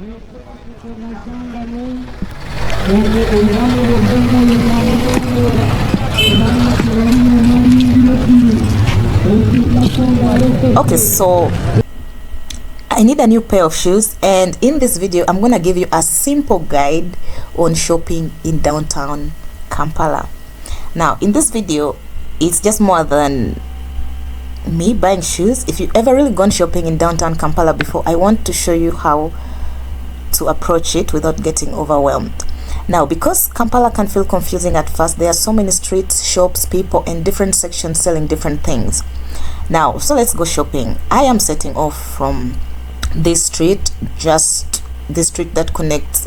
Okay, so I need a new pair of shoes, and in this video I'm gonna give you a simple guide on shopping in downtown Kampala. Now in this video, it's just more than me buying shoes. If you ever really gone shopping in downtown Kampala before, I want to show you how to approach it without getting overwhelmed. Now, because Kampala can feel confusing at first, there are so many streets, shops, people, and different sections selling different things. Now, so let's go shopping. I am setting off from this street, just the street that connects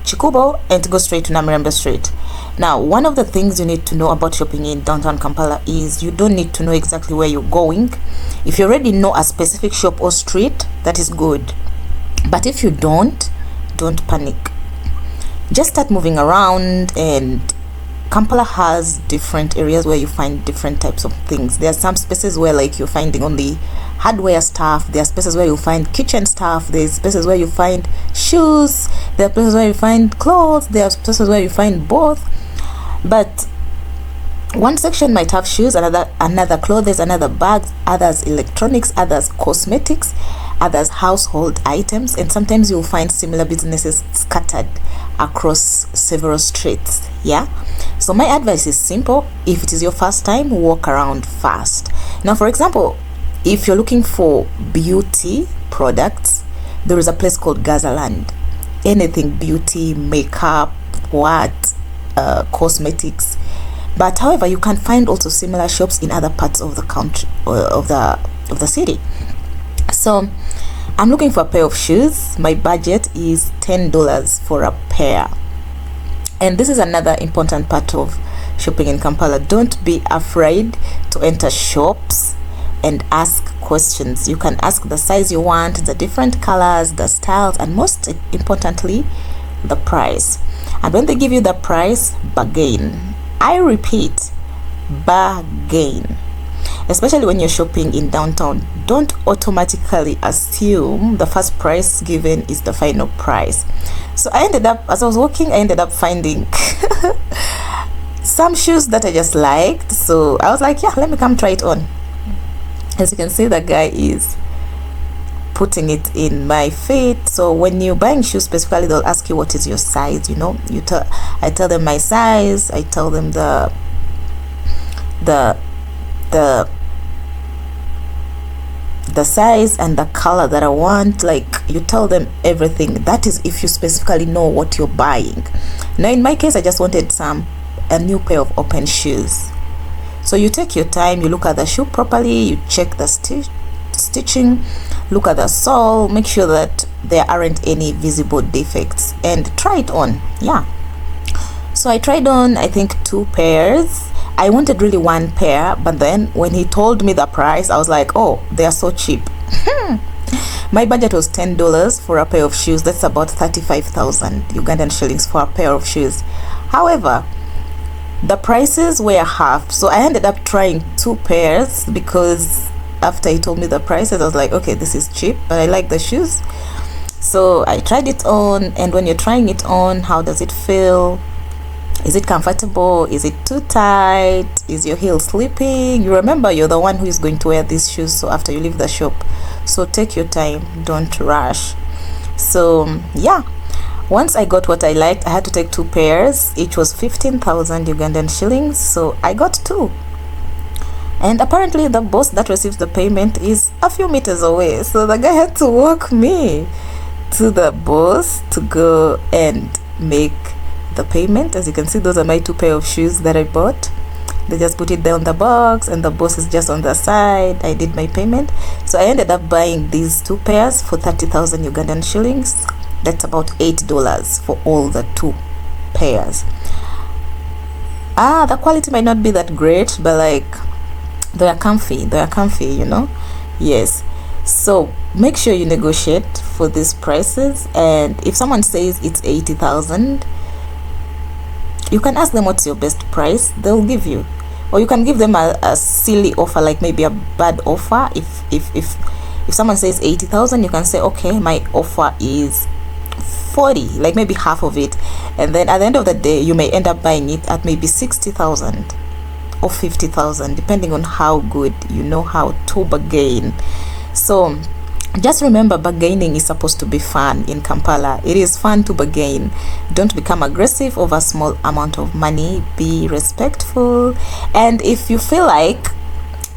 Chikubo, and to go straight to Namirembe Street. Now, one of the things you need to know about shopping in downtown Kampala is you don't need to know exactly where you're going. If you already know a specific shop or street, that is good. But if you don't panic. Just start moving around, and Kampala has different areas where you find different types of things. There are some spaces where like you're finding only hardware stuff. There are spaces where you find kitchen stuff. There's spaces where you find shoes. There are places where you find clothes. There are places where you find both. But one section might have shoes, another clothes, another bags, others electronics, others cosmetics, others household items, and sometimes you'll find similar businesses scattered across several streets. Yeah, so my advice is simple. If it is your first time, walk around fast. Now, for example, if you're looking for beauty products, there is a place called Gazaland. Anything beauty, makeup, cosmetics. But however, you can find also similar shops in other parts of the country or of the city. So I'm looking for a pair of shoes. My budget is $10 for a pair. And this is another important part of shopping in Kampala. Don't be afraid to enter shops and ask questions. You can ask the size you want, the different colors, the styles, and most importantly, the price. And when they give you the price, bargain. I repeat, bargain. Especially when you're shopping in downtown, don't automatically assume the first price given is the final price. So I ended up, as I was walking, I ended up finding some shoes that I just liked. So I was like, yeah, let me come try it on. As you can see, the guy is putting it in my feet. So when you're buying shoes specifically, they'll ask you what is your size. You know, I tell them my size. I tell them the size and the color that I want. Like, you tell them everything. That is if you specifically know what you're buying. Now in my case, I just wanted a new pair of open shoes. So you take your time, you look at the shoe properly, you check the stitching, look at the sole, make sure that there aren't any visible defects, and try it on. Yeah, so I tried on, I think, 2 pairs. I wanted really 1 pair, but then when he told me the price, I was like, oh, they are so cheap. My budget was $10 for a pair of shoes. That's about 35,000 Ugandan shillings for a pair of shoes. However, the prices were half, so I ended up trying 2 pairs because after he told me the prices, I was like, okay, this is cheap, but I like the shoes. So I tried it on, and when you're trying it on, how does it feel? Is it comfortable? Is it too tight? Is your heel slipping? You remember, you're the one who is going to wear these shoes, so after you leave the shop, so take your time, don't rush. So yeah, once I got what I liked, I had to take 2 pairs. Each was 15,000 Ugandan shillings, so I got 2. And apparently the boss that receives the payment is a few meters away, so the guy had to walk me to the boss to go and make the payment. As you can see, those are my 2 pair of shoes that I bought. They just put it down the box, and the boss is just on the side. I did my payment, so I ended up buying these 2 pairs for 30,000 Ugandan shillings. That's about $8 for all the 2 pairs. The quality might not be that great, but like, they are comfy, you know. Yes, so make sure you negotiate for these prices, and if someone says it's 80,000, you can ask them what's your best price. They'll give you, or you can give them a silly offer, like maybe a bad offer. If If someone says 80,000, you can say, okay, my offer is 40, like maybe half of it, and then at the end of the day you may end up buying it at maybe 60,000 or 50,000, depending on how good you know how to bargain. So just remember, bargaining is supposed to be fun in Kampala. It is fun to bargain. Don't become aggressive over a small amount of money. Be respectful, and if you feel like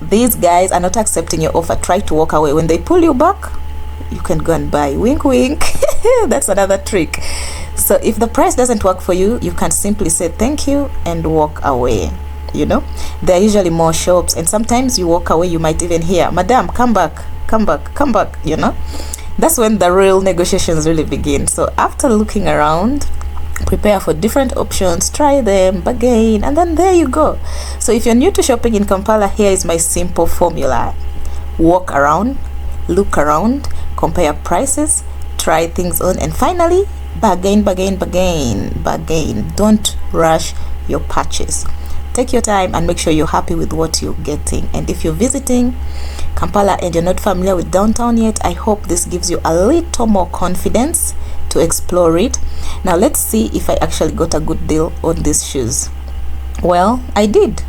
these guys are not accepting your offer, try to walk away. When they pull you back, you can go and buy. Wink wink. That's another trick. So if the price doesn't work for you, you can simply say thank you and walk away. You know, there are usually more shops, and sometimes you walk away, you might even hear, madam, come back, come back, come back. You know, that's when the real negotiations really begin. So after looking around, prepare for different options, try them, bargain, and then there you go. So if you're new to shopping in Kampala, here is my simple formula: walk around, look around, compare prices, try things on, and finally bargain, bargain, bargain, bargain. Don't rush your purchase. Take your time and make sure you're happy with what you're getting. And if you're visiting Kampala and you're not familiar with downtown yet, I hope this gives you a little more confidence to explore it. Now let's see if I actually got a good deal on these shoes. Well, I did.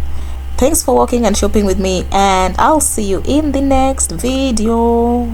Thanks for walking and shopping with me, and I'll see you in the next video.